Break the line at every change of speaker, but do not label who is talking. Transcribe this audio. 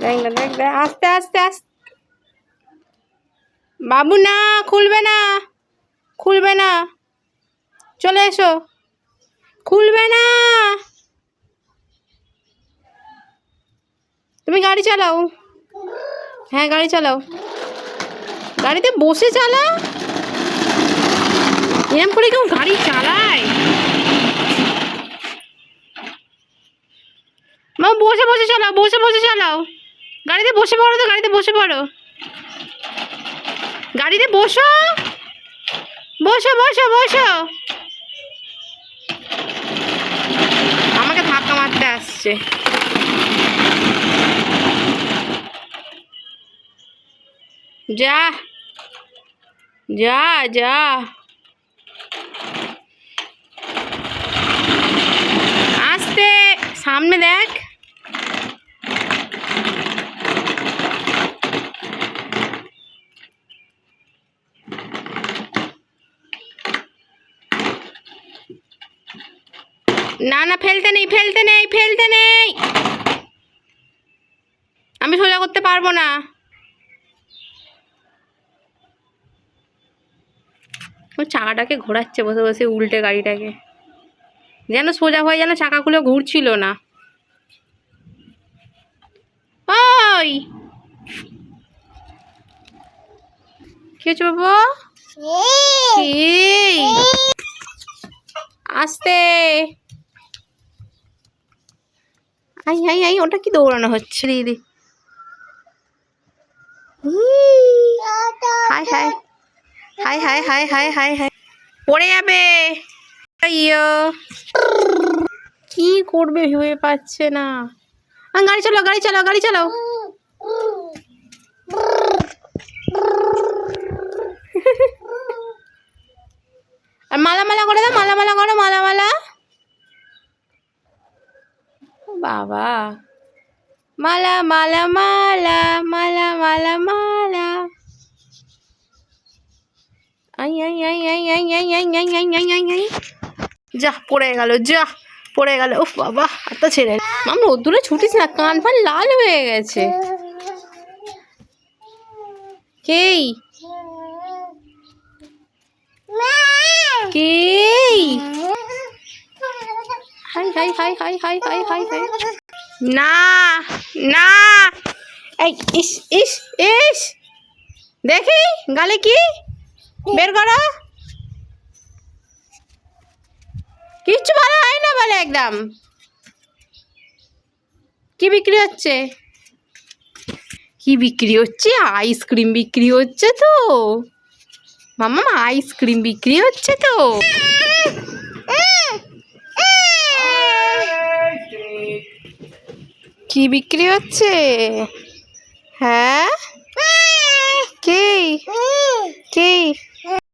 দেখ না, দেখ দেখ, আস্তে আস্তে আস্তে। বাবু না, খুলবে না, খুলবে না, চলে এসো, খুলবে না। তুমি গাড়ি চালাও। হ্যাঁ গাড়ি চালাও, গাড়িতে বসে চালাও। এরম করে কেউ গাড়ি চালায়? মা বসে বসে চালাও, বসে বসে চালাও। গাড়িতে বসে পড়ো তো, গাড়িতে বসে পড়ো, গাড়িতে বসো, বসো বসো বসো। আমাকে ধাক্কা মারতে আসছে। যা যা যা, আস্তে, সামনে দেখ। না না, ফেলতে নেই, ফেলতে নেই, ফেলতে নেই, আমি সোজা করতে পারবো না। ও চাকাটাকে ঘোরাচ্ছে বসে বসে উল্টে গাড়িটাকে, যেন সোজা হয়ে যেন চাকাগুলো ঘুরছিল না। ওই কি হচ্ছে বাবা? এই আস্তে, আই আই আই, ওটা কি দৌড়ানো হচ্ছে দিদি? High high high high high high high high, পড়ে যাবে। ইয়ো কি করবে ভেবে পাচ্ছে না। গাড়ি চালাও, গাড়ি চালাও, গাড়ি চালাও। আর মালা মালা করে দাও, মালা মালা করো, মালা মালা। বাবা, মালা মালা মালা মালা মালা মালা। আই আই আই আই আই আই আই আই আই আই আই আই, যা পড়ে গেল, যা পড়ে গেল। উফ বাবা, আর তো ছেড়ে মাম, রোদ্দুরে ছুটিস না, কান ফান লাল হয়ে গেছে। কেই কেই, high high high high high high high high, না না, এই ইস ইস ইস, দেখি গালে কি বের করো। কিচ্ছু ভালো হয় না বলে একদম। কি বিক্রি হচ্ছে? কি বিক্রি হচ্ছে? আইসক্রিম বিক্রি হচ্ছে তো মামা, আইসক্রিম বিক্রি হচ্ছে তো। কি বিক্রি হচ্ছে? হ্যাঁ, কি কি?